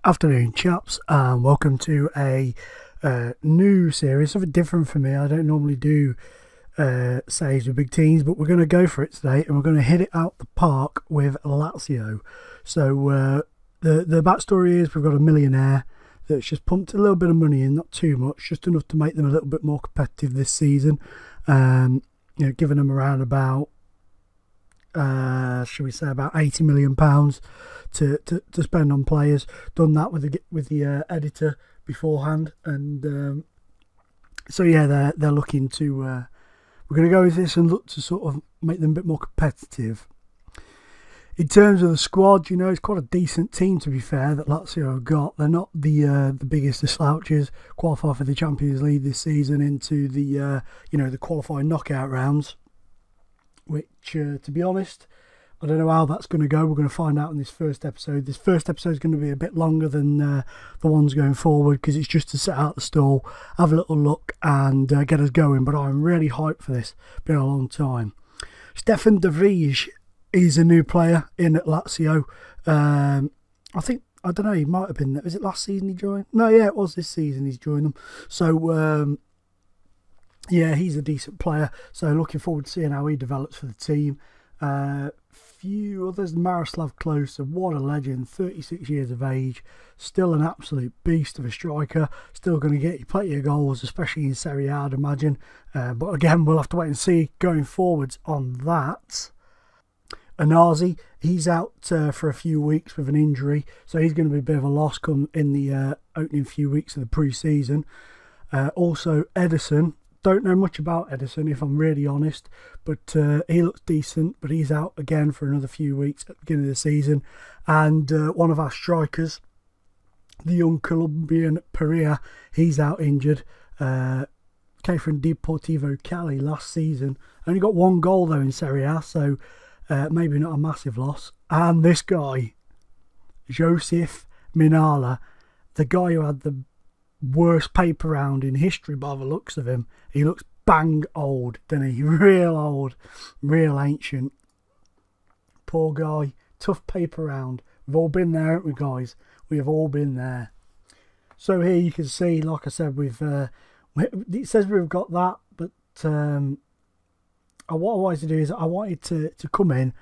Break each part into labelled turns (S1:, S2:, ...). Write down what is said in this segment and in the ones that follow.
S1: Afternoon, chaps, and welcome to a new series, something different for me. I don't normally do saves with big teams, but we're going to go for it today, and we're going to hit it out the park with Lazio. So the backstory is we've got a millionaire that's just pumped a little bit of money in, not too much, just enough to make them a little bit more competitive this season. Giving them around about should we say about £80 million to spend on players. Done that with the editor beforehand, and so yeah, they're looking to we're going to go with this and look to sort of make them a bit more competitive. In terms of the squad, it's quite a decent team, to be fair, that Lazio have got. They're not the biggest of slouches. Qualify for the Champions League this season into the the qualifying knockout rounds, which to be honest, I don't know how that's going to go. We're going to find out in this first episode. This first episode is going to be a bit longer than the ones going forward, because it's just to set out the stall, have a little look, and get us going. But I'm really hyped for this. Been a long time. Stefan de Vrij is a new player in at Lazio. I don't know, he might have been there. Was it last season he joined? No, yeah, it was this season he's joined them. So yeah, he's a decent player. So looking forward to seeing how he develops for the team. Few others, Miroslav Klose, what a legend, 36 years of age, still an absolute beast of a striker, still going to get you plenty of goals, especially in Serie A, I'd imagine. But again, we'll have to wait and see going forwards on that. Anazi, he's out for a few weeks with an injury, so he's going to be a bit of a loss come in the opening few weeks of the pre-season. Also, Edison. Don't know much about Edison, if I'm really honest, but he looks decent, but he's out again for another few weeks at the beginning of the season. And one of our strikers, the young Colombian Perea, he's out injured. Came from Deportivo Cali last season. Only got one goal though in Serie A, so maybe not a massive loss. And this guy, Joseph Minala, the guy who had the worst paper round in history by the looks of him. He looks bang old, doesn't he? Real old, real ancient. Poor guy, tough paper round. We've all been there, haven't we, guys? We have all been there. So here you can see, like I said, it says we've got that, but what I wanted to do is I wanted to come in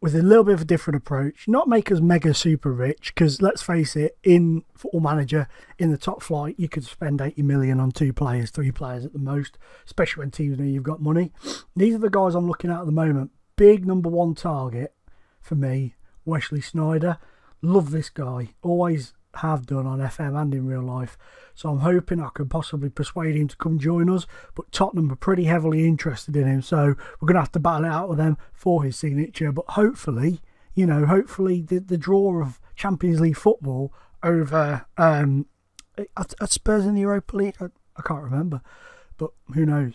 S1: with a little bit of a different approach, not make us mega super rich, because let's face it, in Football Manager, in the top flight, you could spend 80 million on 2 players, 3 players at the most, especially when teams know you've got money. These are the guys I'm looking at the moment. Big number 1 target for me, Wesley Sneijder. Love this guy, always have done on FM and in real life, so I'm hoping I can possibly persuade him to come join us, but Tottenham are pretty heavily interested in him, so we're going to have to battle it out with them for his signature. But hopefully, hopefully the draw of Champions League football over at Spurs in the Europa League, I can't remember, but who knows.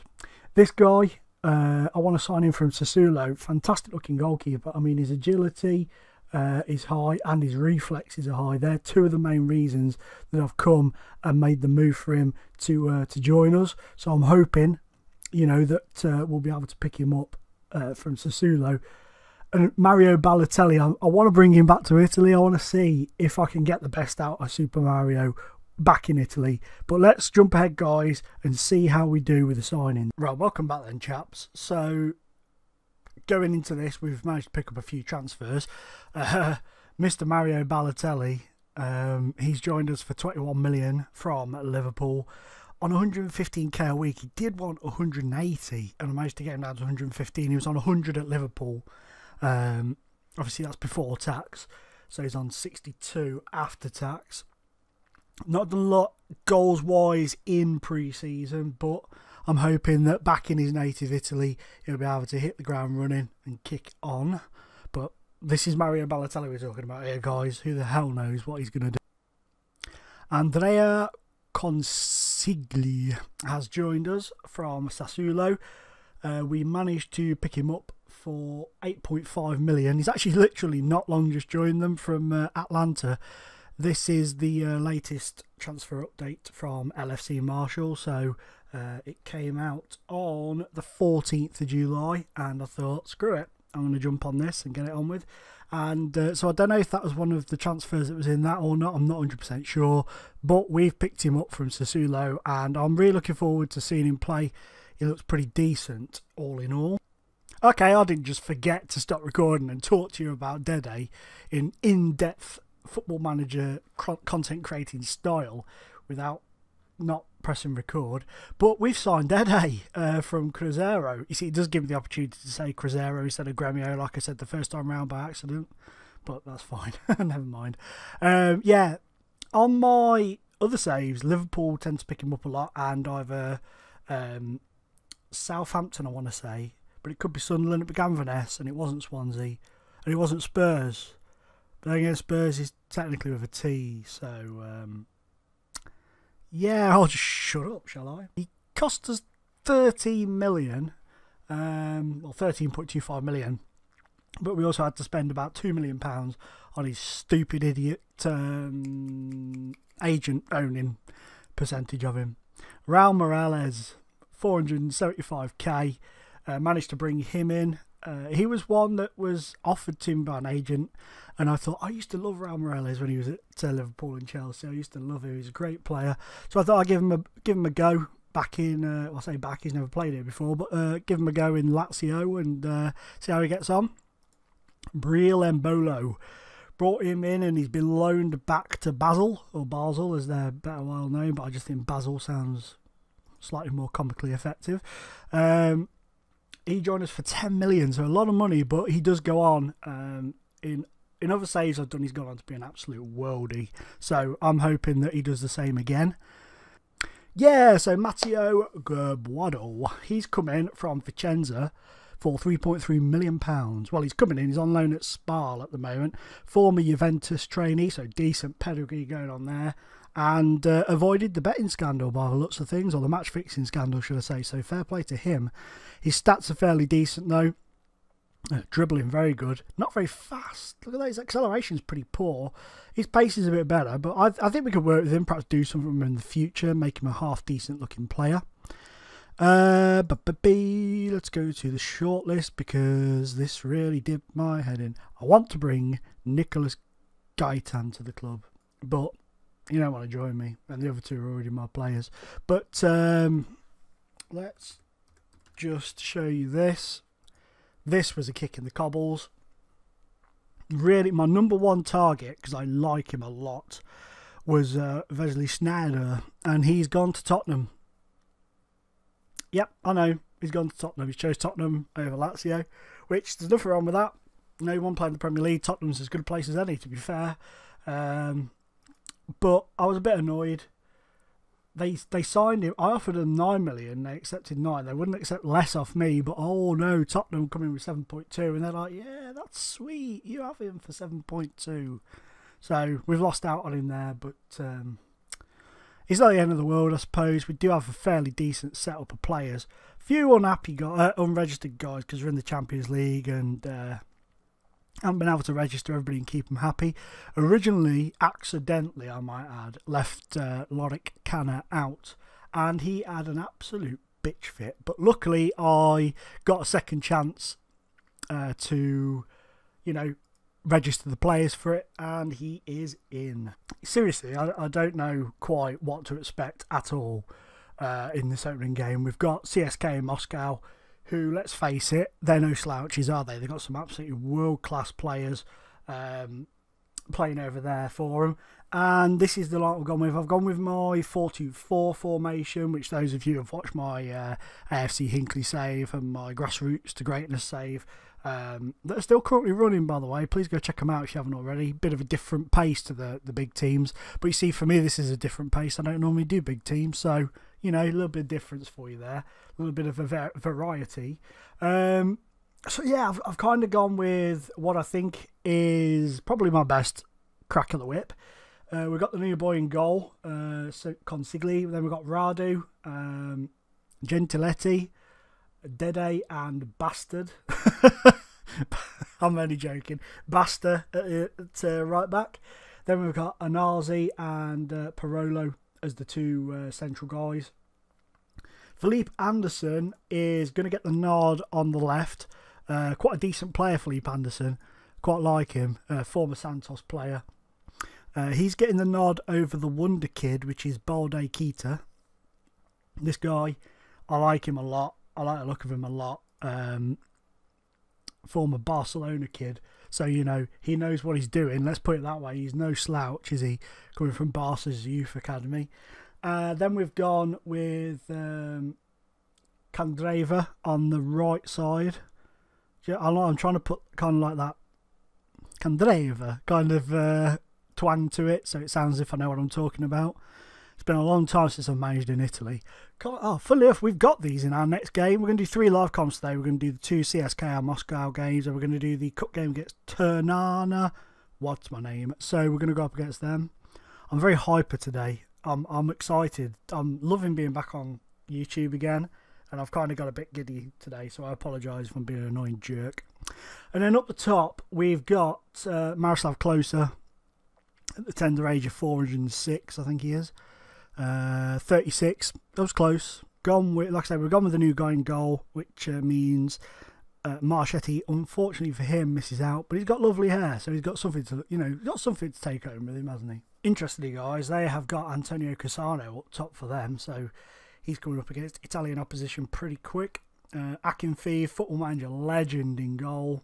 S1: This guy, I want to sign him from Sassuolo. Fantastic looking goalkeeper. I mean, his agility is high and his reflexes are high. They're 2 of the main reasons that I've come and made the move for him to join us. So I'm hoping, that we'll be able to pick him up from Sassuolo. And Mario Balotelli, I want to bring him back to Italy. I want to see if I can get the best out of Super Mario back in Italy. But let's jump ahead, guys, and see how we do with the signing. Right, welcome back then, chaps. So going into this, we've managed to pick up a few transfers. Mr. Mario Balotelli, he's joined us for 21 million from Liverpool on 115k a week. He did want 180, and I managed to get him down to 115. He was on 100 at Liverpool. Obviously, that's before tax, so he's on 62 after tax. Not done a lot goals-wise in pre-season, but I'm hoping that back in his native Italy, he'll be able to hit the ground running and kick on. But this is Mario Balotelli we're talking about here, guys. Who the hell knows what he's going to do? Andrea Consigli has joined us from Sassuolo. We managed to pick him up for 8.5 million. He's actually literally not long just joined them from Atlanta. This is the latest transfer update from LFC Marshall. So it came out on the 14th of July, and I thought, screw it, I'm going to jump on this and get it on with. And so I don't know if that was one of the transfers that was in that or not. I'm not 100% sure. But we've picked him up from Sassuolo, and I'm really looking forward to seeing him play. He looks pretty decent, all in all. Okay, I didn't just forget to stop recording and talk to you about Dede in-depth Football Manager content creating style without not pressing record. But we've signed Dede from Cruzeiro. You see, it does give me the opportunity to say Cruzeiro instead of Gremio, like I said the first time round by accident, but that's fine. Never mind. Yeah, on my other saves, Liverpool tend to pick him up a lot, and either Southampton, I want to say, but it could be Sunderland. It began with an S, and it wasn't Swansea, and it wasn't Spurs. But again, Spurs is technically with a T, so yeah, I'll just shut up, shall I? He cost us 13 million, well, 13.25 million, but we also had to spend about £2 million on his stupid idiot agent owning percentage of him. Raul Morales, 475k, managed to bring him in. He was one that was offered to him by an agent, and I thought, I used to love Raul Morales when he was at Liverpool and Chelsea. I used to love him. He's a great player, so I thought I'd give him a go back in. Well, I say back, he's never played here before, but give him a go in Lazio and see how he gets on. Realism brought him in, and he's been loaned back to Basel, or Basel as they're better well known, but I just think Basel sounds slightly more comically effective. He joined us for 10 million, so a lot of money, but he does go on. In other saves I've done, he's gone on to be an absolute worldie, so I'm hoping that he does the same again. Yeah, so Matteo Gerbuado, he's come in from Vicenza for £3.3 million. Well, he's coming in, he's on loan at Spal at the moment. Former Juventus trainee, so decent pedigree going on there. And avoided the betting scandal by the looks of things, or the match fixing scandal, should I say. So fair play to him. His stats are fairly decent though. Dribbling very good, not very fast. Look at that, his acceleration's pretty poor. His pace is a bit better, but I think we could work with him, perhaps do something with him in the future, make him a half decent looking player. Let's go to the shortlist, because this really did my head in. I want to bring Nicolas Gaitan to the club, but you don't want to join me, and the other two are already my players. But let's just show you this. This was a kick in the cobbles. Really, my number one target, because I like him a lot, was Wesley Sneijder, and he's gone to Tottenham. Yep, I know, he's gone to Tottenham. He chose Tottenham over Lazio, which there's nothing wrong with that. No one playing the Premier League. Tottenham's as good a place as any, to be fair. But I was a bit annoyed. They signed him. I offered them 9 million. They accepted 9. They wouldn't accept less off me. But oh no, Tottenham coming with 7.2, and they're like, yeah, that's sweet. You have him for 7.2. So we've lost out on him there. But it's not the end of the world, I suppose. We do have a fairly decent setup of players. Few unhappy guys, unregistered guys, because we're in the Champions League and haven't been able to register everybody and keep them happy. Originally, accidentally, I might add, left Lorik Canna out, and he had an absolute bitch fit. But luckily, I got a second chance to, you know, register the players for it, and he is in. Seriously, I don't know quite what to expect at all in this opening game. We've got CSK in Moscow, who, let's face it, they're no slouches, are they? They've got some absolutely world-class players playing over there for them. And this is the line I've gone with. I've gone with my 4-2-4 formation, which those of you who have watched my AFC Hinkley save and my Grassroots to Greatness save, that are still currently running, by the way. Please go check them out if you haven't already. Bit of a different pace to the big teams. But you see, for me, this is a different pace. I don't normally do big teams, so, you know, a little bit of difference for you there. A little bit of a variety. So, yeah, I've kind of gone with what I think is probably my best crack of the whip. We've got the new boy in goal, Consigli. Then we've got Radu, Gentiletti, Dede, and Bastard. I'm only joking. Basta at right back. Then we've got Anazi and Parolo as the two central guys. Philippe Anderson is going to get the nod on the left. Quite a decent player, Felipe Anderson. Quite like him. Former Santos player. He's getting the nod over the wonder kid, which is Balde Keita. This guy, I like him a lot. I like the look of him a lot. Former Barcelona kid. So, you know, he knows what he's doing. Let's put it that way. He's no slouch, is he? Coming from Barca's youth academy. Then we've gone with Candreva on the right side. Yeah, I'm trying to put kind of like that Candreva kind of twang to it, so it sounds as if I know what I'm talking about. It's been a long time since I've managed in Italy. Oh, funnily enough, we've got these in our next game. We're going to do 3 live comps today. We're going to do the 2 CSKA Moscow games, and we're going to do the cup game against Ternana. What's my name? So we're going to go up against them. I'm very hyper today. I'm excited. I'm loving being back on YouTube again, and I've kind of got a bit giddy today, so I apologise if I'm being an annoying jerk. And then up the top, we've got Miroslav Klose at the tender age of 406, I think he is. 36. That was close. Gone with, like I said, we've gone with the new guy in goal, which means Marchetti, unfortunately for him, misses out. But he's got lovely hair, so he's got something to, you know, got something to take home with him, hasn't he? Interestingly, guys, they have got Antonio Cassano up top for them, so he's coming up against Italian opposition pretty quick. Akinfi, Football Manager legend in goal.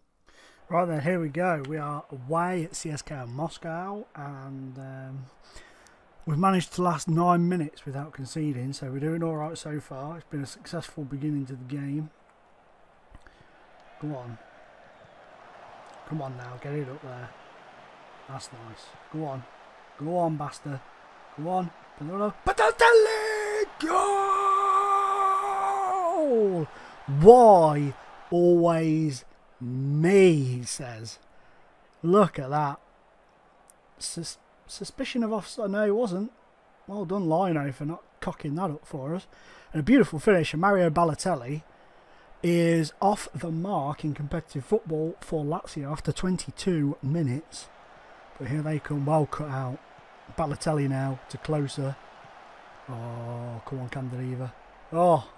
S1: Right then, here we go. We are away at CSKA Moscow, and we've managed to last 9 minutes without conceding, so we're doing all right so far. It's been a successful beginning to the game. Go on. Come on now, get it up there. That's nice. Go on. Go on, bastard. Go on. Balotelli! Goal! Why always me, he says. Look at that. Suspicion of offside. No, it wasn't. Well done, Lino, for not cocking that up for us. And a beautiful finish. And Mario Balotelli is off the mark in competitive football for Lazio after 22 minutes. But here they come, well cut out. Balotelli now to Closer. Oh, come on, Candreva. Oh,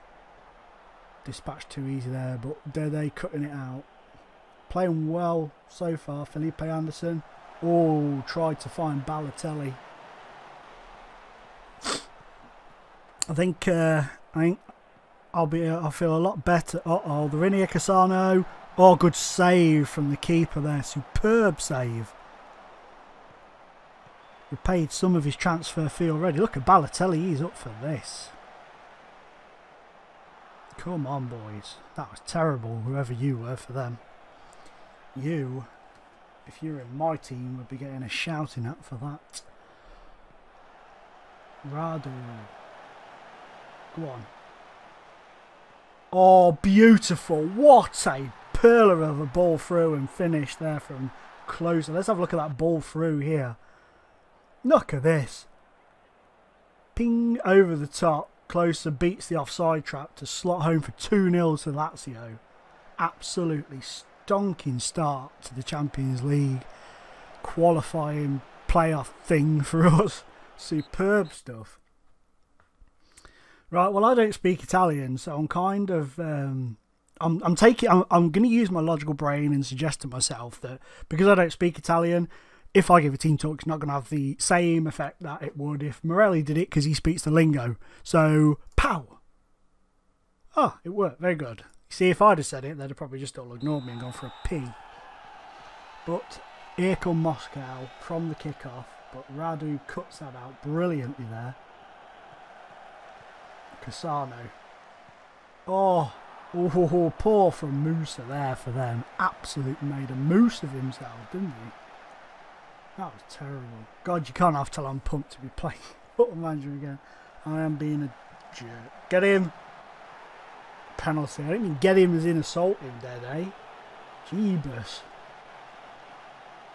S1: dispatched too easy there, but they cutting it out. Playing well so far, Felipe Anderson. Oh, tried to find Balotelli. I think I'll feel a lot better. Uh-oh, they're in here, Cassano. Oh, good save from the keeper there. Superb save. We paid some of his transfer fee already. Look at Balotelli, he's up for this. Come on, boys. That was terrible, whoever you were for them. You, if you're in my team, would be getting a shouting at for that. Radu. Go on. Oh, beautiful. What a perler of a ball through and finish there from Closer. Let's have a look at that ball through here. Look at this. Ping over the top. Closer beats the offside trap to slot home for 2-0 to Lazio. Absolutely stonking start to the Champions League qualifying playoff thing for us. Superb stuff. Right, well, I don't speak Italian, so I'm kind of I'm going to use my logical brain and suggest to myself that because I don't speak Italian, if I give a team talk, it's not going to have the same effect that it would if Morelli did it because he speaks the lingo. So, pow! Oh, it worked. Very good. You see, if I'd have said it, they'd have probably just all ignored me and gone for a P. But here come Moscow from the kickoff, but Radu cuts that out brilliantly there. Cassano. Oh, poor from Musa there for them. Absolutely made a moose of himself, didn't he? That was terrible. God, you can't have till I'm pumped to be playing Football Manager again. I am being a jerk. Get him. Penalty. I didn't even get him as in assaulting, dead, eh? Jeebus.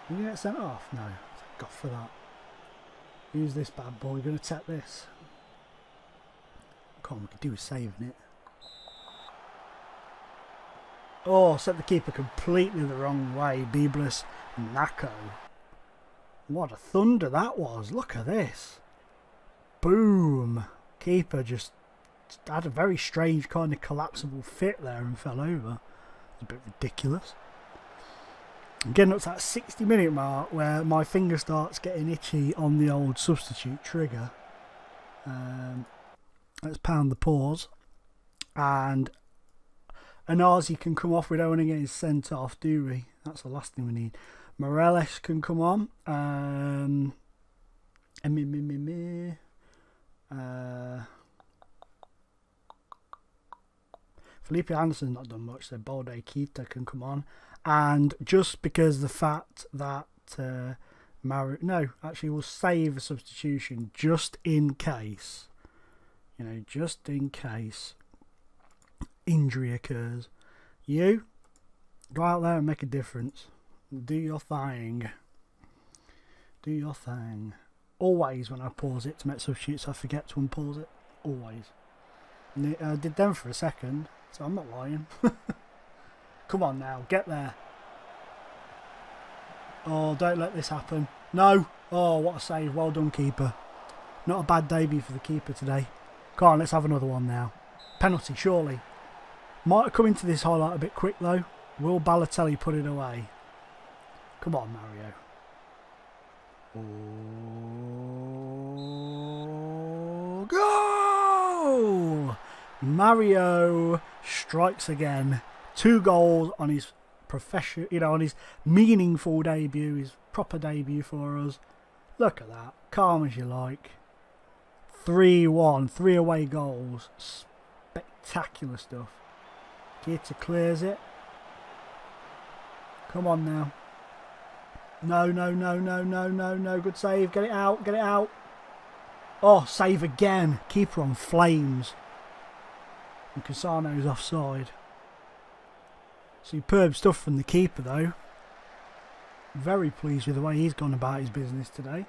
S1: Did you get sent off? No. Got for that. Who's this bad boy? Going to tap this. Come on, we could do with saving it. Oh, set the keeper completely the wrong way. Biblis Nako. What a thunder that was. Look at this. Boom. Keeper just had a very strange kind of collapsible fit there and fell over. It's a bit ridiculous. I'm getting up to that 60-minute mark where my finger starts getting itchy on the old substitute trigger. Let's pound the pause. And Anazi can come off. We don't want to get his sent off, do we? That's the last thing we need. Morales can come on. Felipe Anderson's not done much, so Balde Keita can come on. And just because the fact that we'll save a substitution just in case. You know, just in case injury occurs. You go out there and make a difference. Do your thing. Do your thing. Always when I pause it to make substitutes, I forget to unpause it. Always. And I did them for a second, so I'm not lying. Come on now, get there. Oh, don't let this happen. No. Oh, what a save. Well done, keeper. Not a bad debut for the keeper today. Come on, let's have another one now. Penalty, surely. Might have come into this highlight a bit quick, though. Will Balotelli put it away? Come on, Mario. Oh, goal! Mario strikes again. 2 goals on his profession, on his meaningful debut, his proper debut for us. Look at that. Calm as you like. 3-1, 3 away goals. Spectacular stuff. Keita clears it. Come on now. No. Good save. Get it out. Get it out. Oh, save again. Keeper on flames. And Cassano's offside. Superb stuff from the keeper, though. Very pleased with the way he's gone about his business today.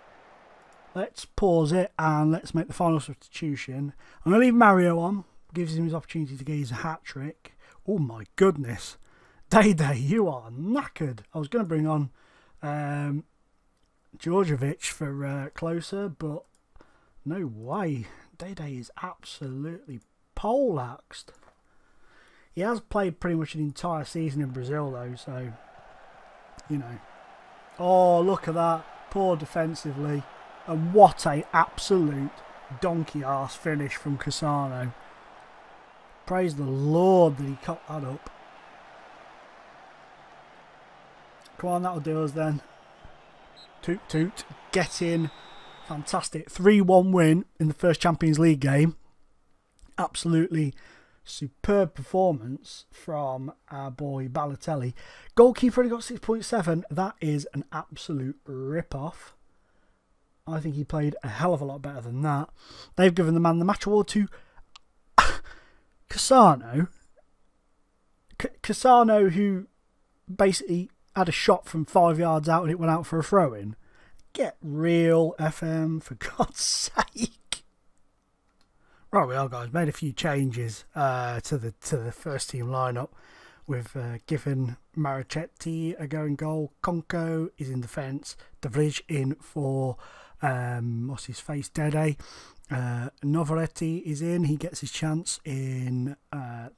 S1: Let's pause it and let's make the final substitution. I'm going to leave Mario on. Gives him his opportunity to get his hat-trick. Oh, my goodness. Day, you are knackered. I was going to bring on Djordjevic for closer, but no way. Day is absolutely poleaxed. He has played pretty much an entire season in Brazil, though, so, Oh, look at that. Poor defensively. And what a absolute donkey-arse finish from Cassano. Praise the Lord that he cut that up. Come on, that'll do us then. Toot toot. Get in. Fantastic. 3-1 win in the first Champions League game. Absolutely superb performance from our boy Balotelli. Goalkeeper only got 6.7. That is an absolute rip-off. I think he played a hell of a lot better than that. They've given the man the match award to Cassano. Cassano, who basically had a shot from 5 yards out and it went out for a throw-in. Get real, FM, for God's sake. Right, we are, guys. Made a few changes to the first team lineup. We've given Marichetti a go in goal. Conco is in defence. Davij in for what's his face, Dede. Novaretti is in. He gets his chance in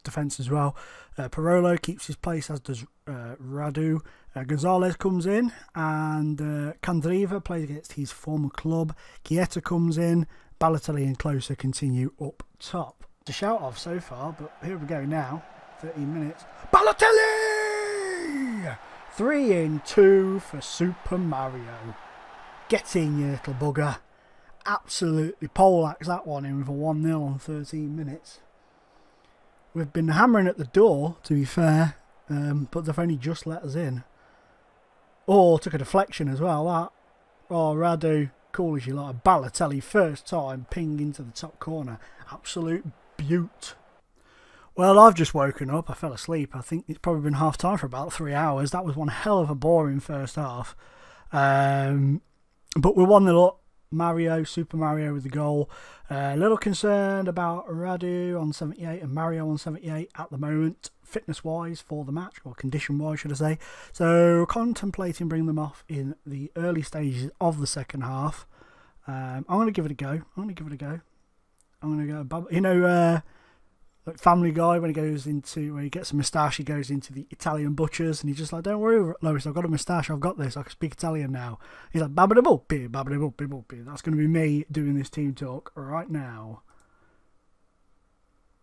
S1: defence as well. Parolo keeps his place, as does Radu. Gonzalez comes in, and Candriva plays against his former club. Chiesa comes in. Balotelli and Closer continue up top. To shout off so far, but here we go now. 13 minutes. Balotelli! 3-2 for Super Mario. Get in, you little bugger. Absolutely poleaxe that one in with a 1-0 on 13 minutes. We've been hammering at the door, to be fair, but they've only just let us in. Oh, took a deflection as well, that. Oh, Radu, cool as you like. Balotelli, first time, ping into the top corner. Absolute beaut. Well, I've just woken up. I fell asleep. I think it's probably been half time for about 3 hours. That was one hell of a boring first half. But we're 1-0 up. Mario, Super Mario with the goal. A little concerned about Radu on 78 and Mario on 78 at the moment, fitness-wise for the match, or condition-wise, should I say. So, contemplating bringing them off in the early stages of the second half. I'm going to give it a go. I'm going to go. like Family Guy, when he gets a moustache, he goes into the Italian butchers, and he's just like, don't worry, Lois, I've got a moustache, I've got this, I can speak Italian now. He's like, babadabulpi, babadabulpi, bulpi. That's going to be me doing this team talk right now.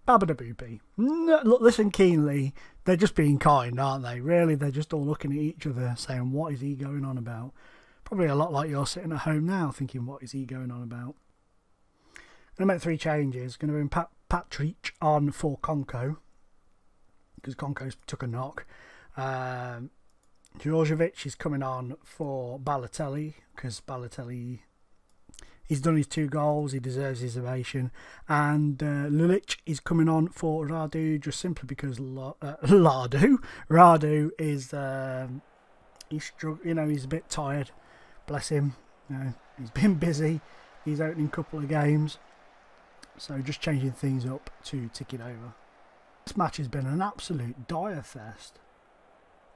S1: Babadaboopy. No, look, listen keenly. They're just being kind, aren't they? Really, they're just all looking at each other, saying, what is he going on about? Probably a lot like you're sitting at home now, thinking, what is he going on about? I'm going to make 3 changes. Going to bring Patrick on for Konko, because Konko's took a knock. Djordjevic is coming on for Balotelli, because Balotelli, he's done his 2 goals, he deserves his ovation. And Lulic is coming on for Radu, just simply because Radu is he's a bit tired, bless him. He's been busy, he's opening a couple of games, so just changing things up to tick it over. This match has been an absolute dire fest.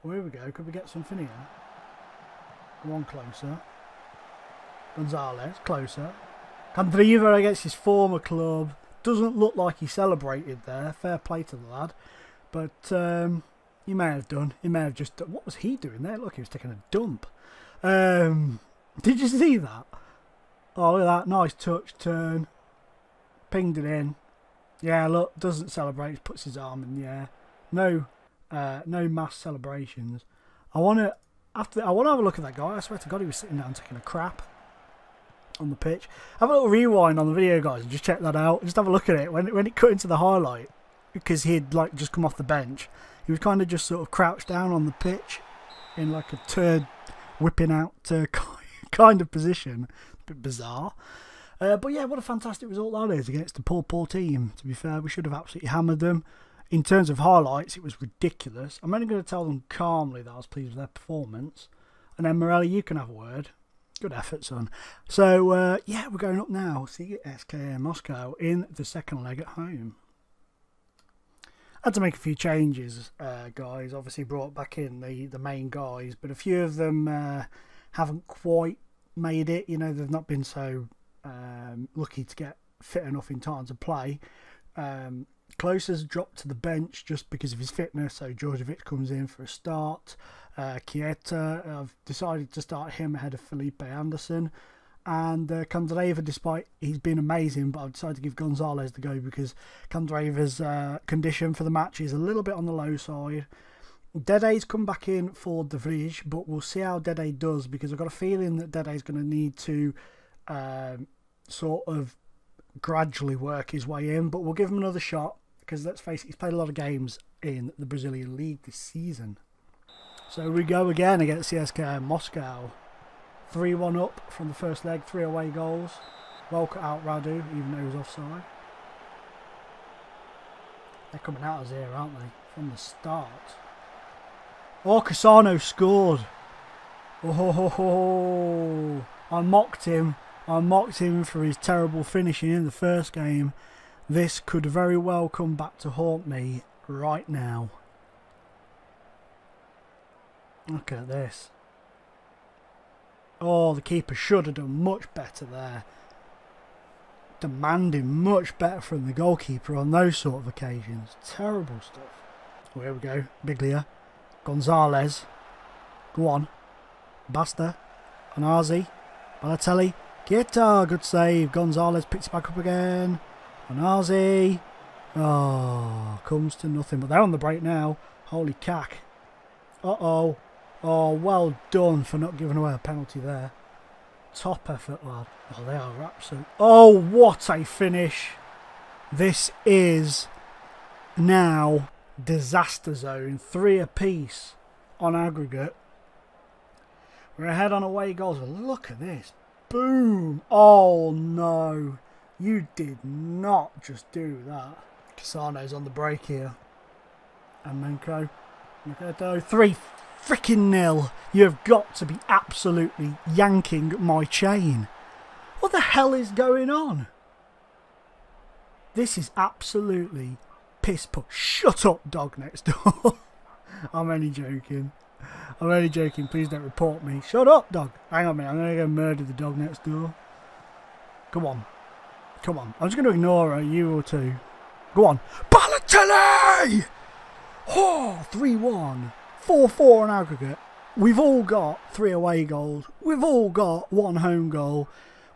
S1: Well, here we go, could we get something here? Go on, closer. Gonzalez, closer. Candreva against his former club. Doesn't look like he celebrated there. Fair play to the lad. But he may have done. He may have just... What was he doing there? Look, he was taking a dump. Did you see that? Oh, look at that. Nice touch, turn. Pinged it in. Yeah, look, doesn't celebrate. Puts his arm in the air. No mass celebrations. I want to have a look at that guy. I swear to God, he was sitting down taking a crap on the pitch. Have a little rewind on the video, guys, and just check that out. Just have a look at it when it cut into the highlight, because he'd like just come off the bench. He was kind of just sort of crouched down on the pitch in like a turd whipping out kind of position. A bit bizarre. But yeah, what a fantastic result that is against a poor team. To be fair, we should have absolutely hammered them. In terms of highlights, it was ridiculous. I'm only going to tell them calmly that I was pleased with their performance. And then, Morelli, you can have a word. Good effort, son. So, yeah, we're going up now. See SKA Moscow in the second leg at home. I had to make a few changes, guys. Obviously brought back in the main guys, but a few of them haven't quite made it. You know, they've not been so lucky to get fit enough in time to play. Closer's dropped to the bench just because of his fitness, so Djordjevic comes in for a start. Chiesa, I've decided to start him ahead of Felipe Anderson. And Candreva, despite he's been amazing, but I've decided to give Gonzalez the go because Candreva's condition for the match is a little bit on the low side. Dede's come back in for De Vrij, but we'll see how Dede does, because I've got a feeling that Dede's going to need to sort of gradually work his way in, but we'll give him another shot, because let's face it, he's played a lot of games in the Brazilian league this season. So we go again against CSKA Moscow. 3-1 up from the first leg, 3 away goals. Well cut out Radu, even though he was offside. They're coming out of here, aren't they? From the start. Oh, Cassano scored. Oh, I mocked him. I mocked him for his terrible finishing in the first game. This could very well come back to haunt me right now. Look at this. Oh, the keeper should have done much better there. Demanding much better from the goalkeeper on those sort of occasions. Terrible stuff. Oh, here we go. Biglia. Gonzalez. Go on. Basta. Anazi. Balotelli. Chiesa. Good save. Gonzalez picks it back up again. Anazi. Oh, comes to nothing. But they're on the break now. Holy cack. Uh-oh. Oh, well done for not giving away a penalty there. Top effort, lad. Oh, they are absolute. Oh, what a finish. This is now disaster zone. 3 apiece on aggregate. We're ahead on away goals. But look at this. Boom. Oh, no. You did not just do that. Cassano's on the break here. And Menko. 3-0. You have got to be absolutely yanking my chain. What the hell is going on? This is absolutely piss poor. Shut up, dog next door. I'm only joking. I'm only joking. Please don't report me. Shut up, dog. Hang on a minute. I'm going to go murder the dog next door. Come on. Come on. I'm just going to ignore her, you or two. Go on. Balotelli! Oh, 3-1. 4-4 on aggregate. We've all got 3 away goals. We've all got 1 home goal.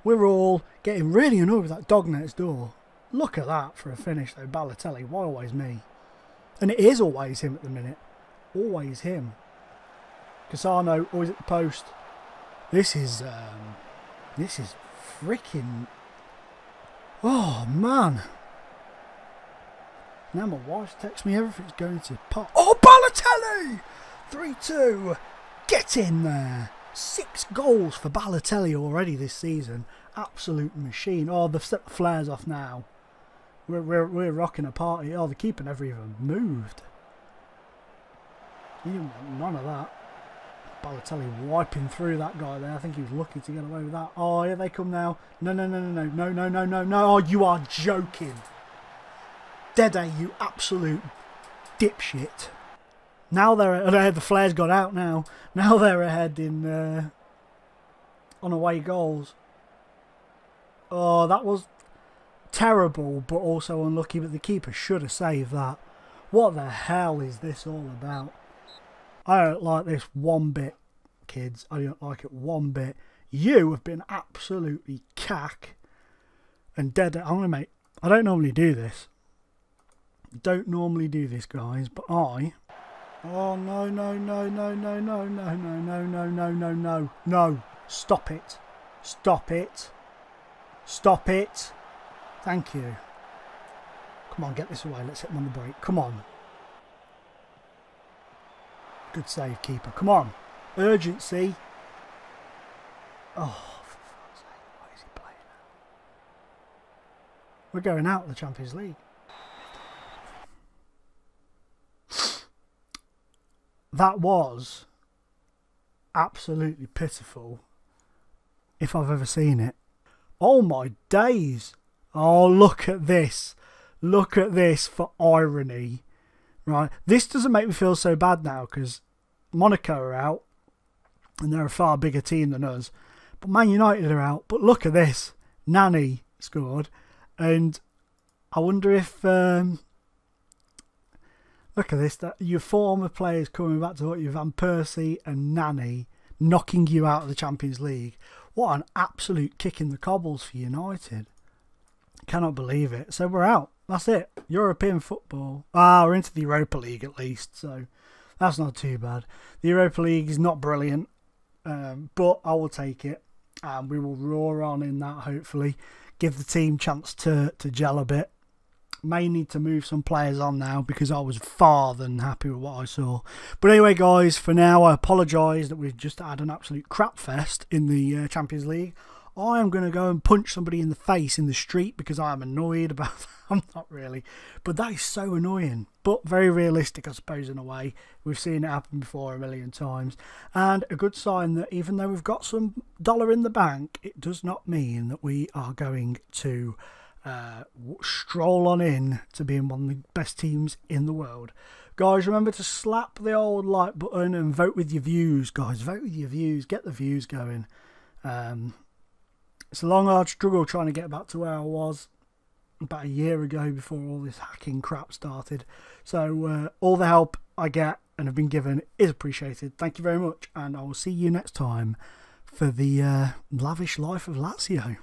S1: We're all getting really annoyed with that dog next door. Look at that for a finish though. Balotelli. Why always me? And it is always him at the minute. Always him. Cassano always at the post. This is freaking... Oh, man. Now my wife texts me everything's going to pot. Oh, Balotelli! 3-2. Get in there. 6 goals for Balotelli already this season. Absolute machine. Oh, they've set the flares off now. We're rocking a party. Oh, the keeper never even moved. He didn't want none of that. Balotelli wiping through that guy there. I think he was lucky to get away with that. Oh, here they come now. No. Oh, you are joking. Dede, you absolute dipshit. Now they're ahead. The flare's got out now. Now they're ahead in on away goals. Oh, that was terrible, but also unlucky. But the keeper should have saved that. What the hell is this all about? I don't like this one bit, kids. I don't like it one bit. You have been absolutely cack. And Dede, I'm gonna make. I don't normally do this. Don't normally do this, guys, but I... Oh, no. No. Stop it. Stop it. Stop it. Thank you. Come on, get this away. Let's hit him on the break. Come on. Good save, keeper. Come on. Urgency. Oh, for fuck's sake. Why is he playing now? We're going out of the Champions League. That was absolutely pitiful if I've ever seen it. Oh my days. Oh, look at this. Look at this for irony. Right. This doesn't make me feel so bad now because Monaco are out and they're a far bigger team than us. But Man United are out. But look at this. Nani scored. And I wonder if... Look at this, that your former players coming back to what you Van Persie and Nani knocking you out of the Champions League. What an absolute kick in the cobbles for United. Cannot believe it. So we're out. That's it. European football. We're into the Europa League at least, so that's not too bad. The Europa League is not brilliant, but I will take it. And we will roar on in that, hopefully. Give the team chance to gel a bit. May need to move some players on now because I was far than happy with what I saw. But anyway, guys, for now, I apologise that we've just had an absolute crap fest in the Champions League. I am going to go and punch somebody in the face in the street because I am annoyed about that. I'm not really. But that is so annoying. But very realistic, I suppose, in a way. We've seen it happen before a million times. And a good sign that even though we've got some dollar in the bank, it does not mean that we are going to... stroll on in to being one of the best teams in the world. Guys, remember to slap the old like button and vote with your views, guys. Vote with your views. Get the views going. It's a long, hard struggle trying to get back to where I was about a year ago before all this hacking crap started. So all the help I get and have been given is appreciated. Thank you very much, and I will see you next time for the lavish life of Lazio.